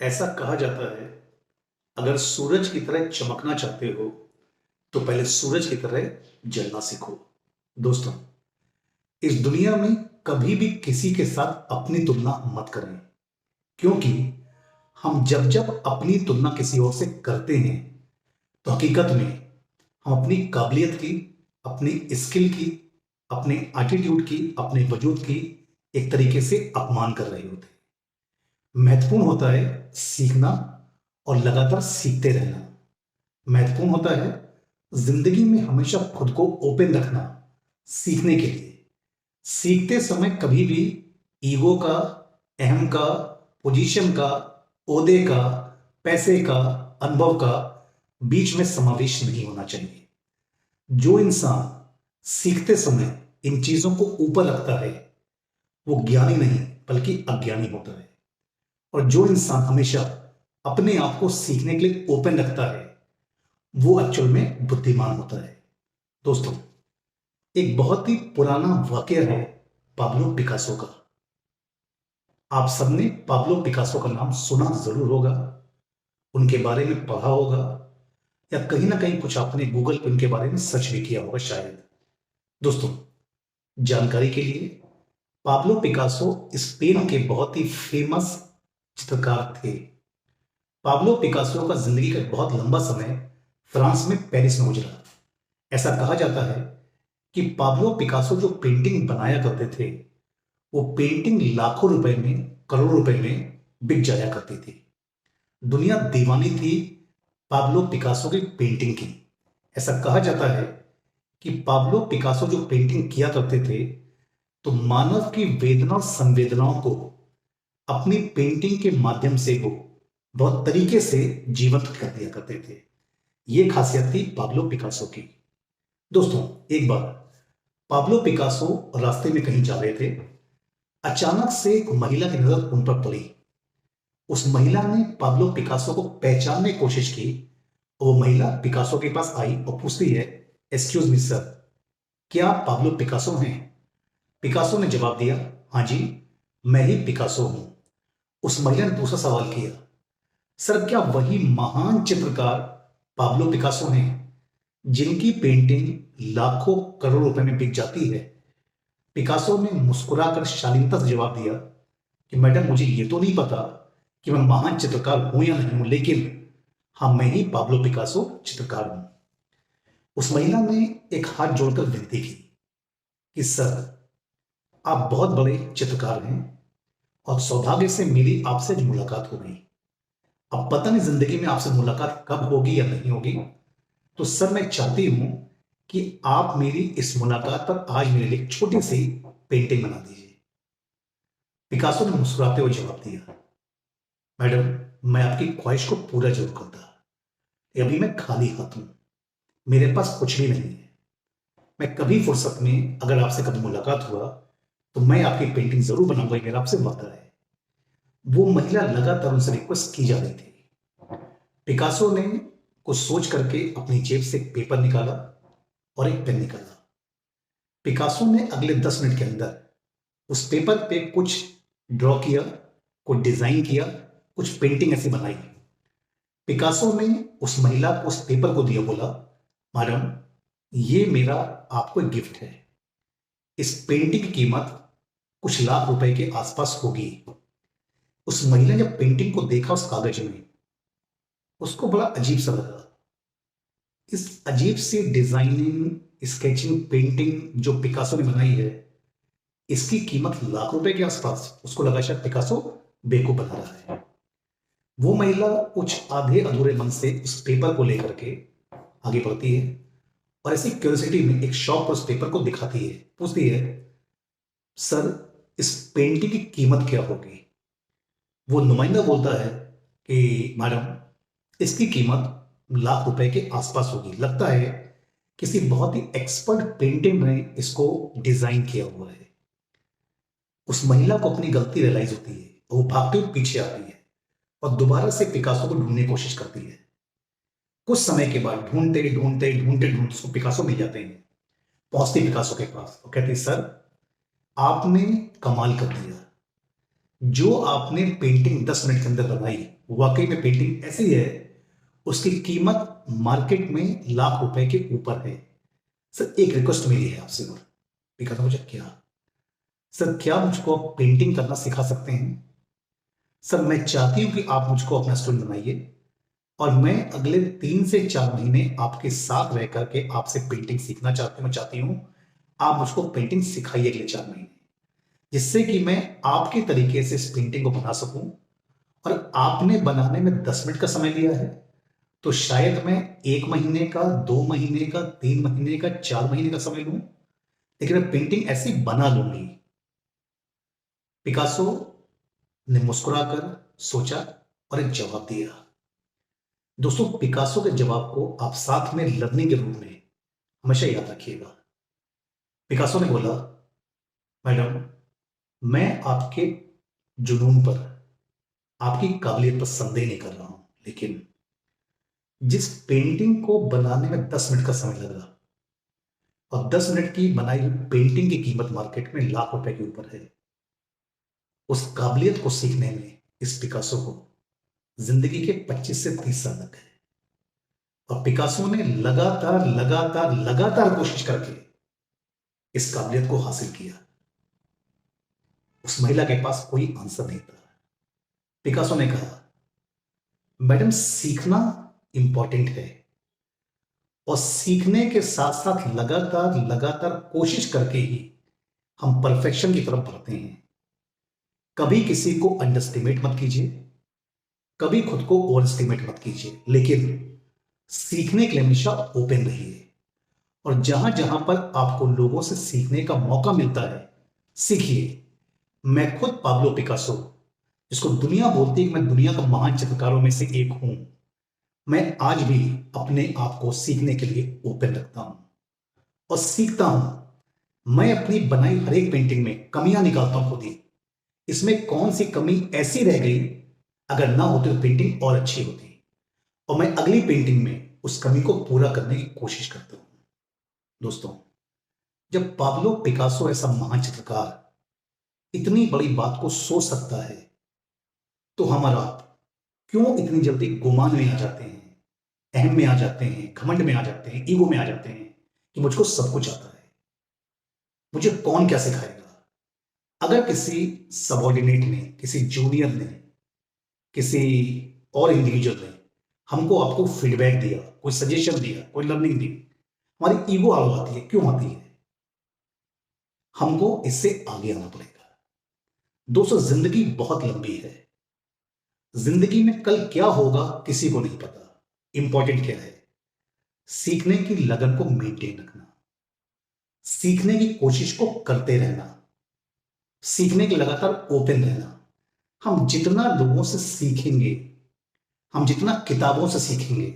ऐसा कहा जाता है, अगर सूरज की तरह चमकना चाहते हो, तो पहले सूरज की तरह जलना सीखो। दोस्तों, इस दुनिया में कभी भी किसी के साथ अपनी तुलना मत करें, क्योंकि हम जब-जब अपनी तुलना किसी और से करते हैं, तो हकीकत में हम अपनी काबिलियत की, अपनी स्किल की, अपने एटीट्यूड की, अपने वजूद की एक तरीके से अपमान कर रहे होते हैं। महत्वपूर्ण होता है सीखना और लगातार सीखते रहना। महत्वपूर्ण होता है जिंदगी में हमेशा खुद को ओपन रखना सीखने के लिए। सीखते समय कभी भी ईगो का, अहम का, पोजीशन का, ओहदे का, पैसे का, अनुभव का बीच में समावेश नहीं होना चाहिए। जो इंसान सीखते समय इन चीजों को ऊपर रखता है, वो ज्ञानी नहीं बल्कि अज्ञानी होता है। और जो इंसान हमेशा अपने आप को सीखने के लिए ओपन रखता है, वो एक्चुअल में बुद्धिमान होता है। दोस्तों, एक बहुत ही पुराना वाकया है पाब्लो पिकासो का। आप सबने पाब्लो पिकासो का नाम सुना जरूर होगा, उनके बारे में पढ़ा होगा, या कहीं ना कहीं कुछ आपने गूगल पे उनके बारे में सर्च भी किया होगा शायद। दोस्तों, जानकारी के लिए, पाब्लो पिकासो स्पेन के बहुत ही फेमस चित्रकार थे। पाब्लो पिकासो का जिंदगी का एक बहुत लंबा समय फ्रांस में पेरिस में गुजरा। ऐसा कहा जाता है कि पाब्लो पिकासो जो पेंटिंग बनाया करते थे, वो पेंटिंग लाखों रुपए में, करोड़ों रुपए में बिक जाया करती थी। दुनिया दीवानी थी पाब्लो पिकासो की पेंटिंग की। ऐसा कहा जाता है कि पाब्लो पिकासो जो पेंटिंग किया करते थे, तो मानव की वेदना और संवेदनाओं को अपनी पेंटिंग के माध्यम से वो बहुत तरीके से जीवंत कर दिया करते थे। ये खासियत थी पाब्लो पिकासो की। दोस्तों, एक बार पाब्लो पिकासो रास्ते में कहीं जा रहे थे। अचानक से एक महिला की नजर उन पर पड़ी। उस महिला ने पाब्लो पिकासो को पहचानने की कोशिश की। वो महिला पिकासो के पास आई और पूछती है, एक्सक्यूज मी सर, क्या आप पाब्लो पिकासो हैं? पिकासो ने जवाब दिया, हाँ जी, मैं ही पिकासो हूं। उस महिला ने दूसरा सवाल किया, सर क्या वही महान चित्रकार पाब्लो पिकासो हैं जिनकी पेंटिंग लाखों करोड़ रुपए में बिक जाती है? पिकासो ने मुस्कुराकर शालीनता से जवाब दिया कि मैडम, मुझे ये तो नहीं पता कि मैं महान चित्रकार हूं या नहीं हूं, लेकिन हाँ, मैं ही पाब्लो पिकासो चित्रकार हूं। उस महिला ने एक हाथ जोड़कर विनती की कि सर, आप बहुत बड़े चित्रकार हैं और सौभाग्य से मेरी आपसे आज मुलाकात हो गई। अब पता नहीं जिंदगी में आपसे मुलाकात कब होगी या नहीं होगी, तो सर मैं चाहती हूं कि आप मेरी इस मुलाकात पर आज मेरे लिए एक छोटी सी पेंटिंग बना दीजिए। पिकासो ने मुस्कुराते हुए जवाब दिया, मैडम, मैं आपकी ख्वाहिश को पूरा जरूर करूंगा। अभी मैं खाली हाथ हूं, मेरे पास कुछ भी नहीं है। मैं कभी फुर्सत में अगर आपसे कभी मुलाकात हुआ, तो मैं आपकी पेंटिंग जरूर बनाऊंगा, ये मेरा आपसे वादा है। वो महिला लगातार उनसे रिक्वेस्ट की जा रही थी। पिकासो ने कुछ सोच करके अपनी जेब से एक पेपर निकाला और एक पेन निकाला। पिकासो ने अगले 10 मिनट के अंदर उस पेपर पे कुछ ड्रॉ किया, कुछ डिजाइन किया, कुछ पेंटिंग ऐसी बनाई। पिकासो ने उस महिला को उस पेपर को दिया, बोला, मैडम, ये मेरा आपको एक गिफ्ट है। इस पेंटिंग की कीमत कुछ लाख रुपए के आसपास होगी। उस महिला ने जब पेंटिंग को देखा उस कागज में, उसको बड़ा अजीब सा लगा। इस अजीब सी डिजाइनिंग, स्केचिंग, पेंटिंग जो पिकासो ने बनाई है, इसकी कीमत लाख रुपए के आसपास। उसको लगा शायद पिकासो बेवकूफ बना रहा है। वो महिला कुछ आधे अधूरे मन से उस पेपर को लेकर के आगे बढ़ती है और ऐसी क्यूरियोसिटी में एक शौक पर उस पेपर को दिखाती है, पूछती है, सर, इस पेंटिंग की कीमत क्या होगी? वो नुमाइंदा बोलता है कि मैडम, इसकी कीमत लाख रुपए के आसपास होगी। लगता है किसी बहुत ही एक्सपर्ट पेंटिंग ने इसको डिजाइन किया हुआ है। उस महिला को अपनी गलती रियलाइज होती है और वो भागते हुए पीछे आती है और दोबारा से पिकासो को ढूंढने की कोशिश करती है। कुछ समय के बाद ढूंढते ढूंढते ढूंढते ढूंढते उसको पिकासो मिल जाते हैं। पहुंचती पिकासो के पास और कहती, सर, आपने कमाल कर दिया। जो आपने पेंटिंग 10 मिनट के अंदर बनाई, वाकई में पेंटिंग ऐसी है, उसकी कीमत मार्केट में लाख रुपए के ऊपर है। सर एक रिक्वेस्ट मेरी है आपसे और पिकासो मुझे क्या सर क्या मुझको आप पेंटिंग करना सिखा सकते हैं? सर मैं चाहती हूं कि आप मुझको अपना स्टूडेंट बनाइए और मैं अगले 3 से 4 महीने आपके साथ रह करके आपसे पेंटिंग सीखना चाहती हूं। आप मुझको पेंटिंग सिखाइए अगले 4 महीने, जिससे कि मैं आपके तरीके से इस पेंटिंग को बना सकूं। और आपने बनाने में 10 मिनट का समय लिया है, तो शायद मैं 1 महीने का, 2 महीने का, 3 महीने का, 4 महीने का समय लूं, लेकिन मैं पेंटिंग ऐसी बना लूंगी। पिकासो ने मुस्कुराकर सोचा और एक जवाब दिया। दोस्तों, पिकासो के जवाब को आप साथ में लर्निंग के रूप में हमेशा याद रखिएगा। पिकासो ने बोला, मैडम, मैं आपके जुनून पर, आपकी काबिलियत पर संदेह नहीं कर रहा हूं, लेकिन जिस पेंटिंग को बनाने में 10 मिनट का समय लगा और 10 मिनट की बनाई हुई पेंटिंग की कीमत मार्केट में लाख रुपए के ऊपर है, उस काबिलियत को सीखने में इस पिकासो को जिंदगी के 25 से 30 साल लग गए। और पिकासो ने लगातार लगातार लगातार कोशिश करके इस काबिलियत को हासिल किया। उस महिला के पास कोई आंसर नहीं था। पिकासो ने कहा, मैडम, सीखना इंपॉर्टेंट है और सीखने के साथ साथ लगातार लगातार कोशिश करके ही हम परफेक्शन की तरफ बढ़ते हैं। कभी किसी को अंडरस्टिमेट मत कीजिए, कभी खुद को ओवर एस्टिमेट मत कीजिए, लेकिन सीखने के लिए हमेशा ओपन रहिए। और जहां जहां पर आपको लोगों से सीखने का मौका मिलता है, सीखिए। मैं खुद पाब्लो पिकासो, जिसको दुनिया बोलती है कि मैं दुनिया का महान चित्रकारों में से एक हूं, मैं आज भी अपने आप को सीखने के लिए ओपन रखता हूं और सीखता हूं। मैं अपनी बनाई हर एक पेंटिंग में कमियां निकालता हूं खुद ही। इसमें कौन सी कमी ऐसी रह गई, अगर ना होती तो पेंटिंग और अच्छी होती, और मैं अगली पेंटिंग में उस कमी को पूरा करने की कोशिश करता हूं। दोस्तों, जब पाब्लो पिकासो ऐसा महान चित्रकार इतनी बड़ी बात को सोच सकता है, तो हमारा क्यों इतनी जल्दी गुमान में आ जाते हैं, अहम में आ जाते हैं, घमंड में आ जाते हैं, ईगो में आ जाते हैं कि मुझको सब कुछ आता है, मुझे कौन क्या सिखाएगा। अगर किसी सबॉर्डिनेट ने, किसी जूनियर ने, किसी और इंडिविजुअल ने हमको आपको फीडबैक दिया, कोई सजेशन दिया, कोई लर्निंग दी, हमारी ईगो आलो आती है। क्यों आती है? हमको इससे आगे आना पड़ेगा। दोस्तों, जिंदगी बहुत लंबी है। जिंदगी में कल क्या होगा किसी को नहीं पता। इंपॉर्टेंट क्या है? सीखने की लगन को मेंटेन रखना, सीखने की कोशिश को करते रहना, सीखने के लगातार ओपन रहना। हम जितना लोगों से सीखेंगे, हम जितना किताबों से सीखेंगे,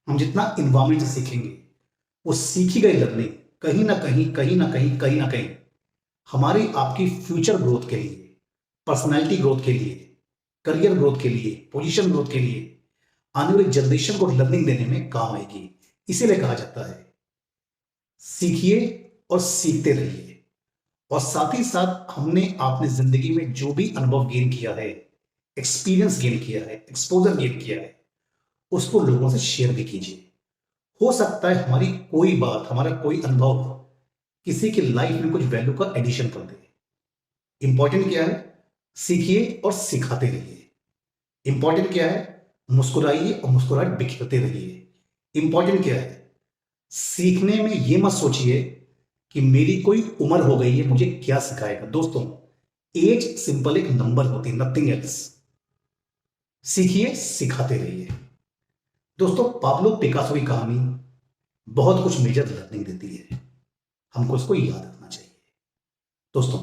हम जितना इन्वायरमेंट से सीखेंगे, वो सीखी गई लर्निंग कहीं ना कहीं, कहीं ना कहीं, कहीं ना कहीं हमारी आपकी फ्यूचर ग्रोथ के लिए, पर्सनैलिटी ग्रोथ के लिए, करियर ग्रोथ के लिए, पोजीशन ग्रोथ के लिए, आने वाली जनरेशन को लर्निंग देने में काम आएगी। इसीलिए कहा जाता है, सीखिए और सीखते रहिए। और साथ ही साथ हमने आपने जिंदगी में जो भी अनुभव गेन किया है, एक्सपीरियंस गेन किया है, एक्सपोजर गेन किया है, उसको लोगों से शेयर भी कीजिए। हो सकता है हमारी कोई बात, हमारा कोई अनुभव किसी की लाइफ में कुछ वैल्यू का एडिशन कर दे। इंपॉर्टेंट क्या है? सीखिए और सिखाते रहिए। इंपॉर्टेंट क्या है? मुस्कुराइए और मुस्कुराहट बिखेरते रहिए। इंपॉर्टेंट क्या है? सीखने में यह मत सोचिए कि मेरी कोई उम्र हो गई है, मुझे क्या सिखाएगा। दोस्तों, एज सिंपल एक नंबर होती है, नथिंग एल्स। सीखिए, सिखाते रहिए। दोस्तों, पाब्लो पिकासो की कहानी बहुत कुछ मेजर लर्निंग देती है, हमको इसको याद रखना चाहिए। दोस्तों,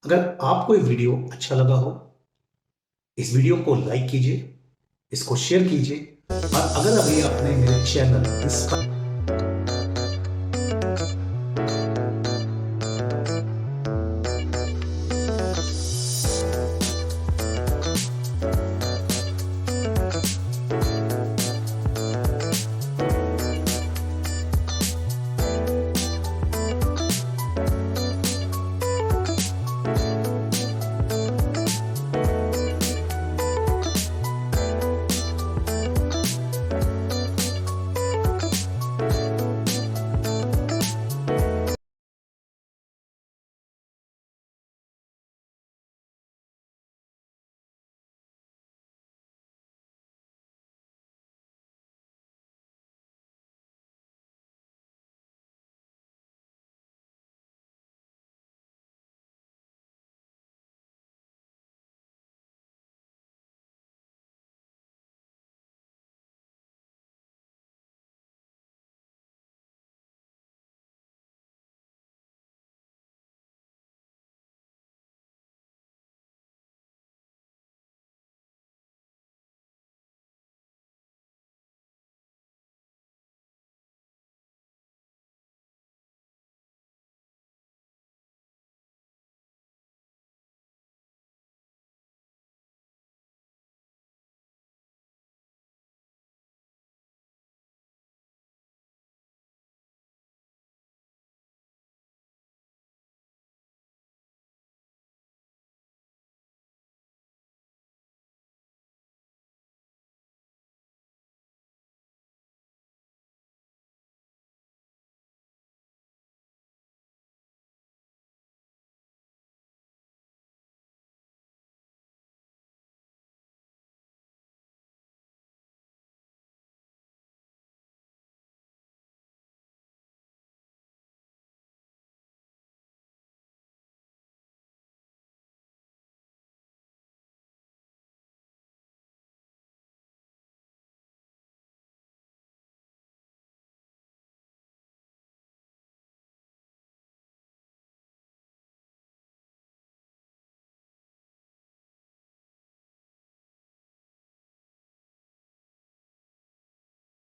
अगर आपको ये वीडियो अच्छा लगा हो, इस वीडियो को लाइक कीजिए, इसको शेयर कीजिए, और अगर अभी आपने मेरे चैनल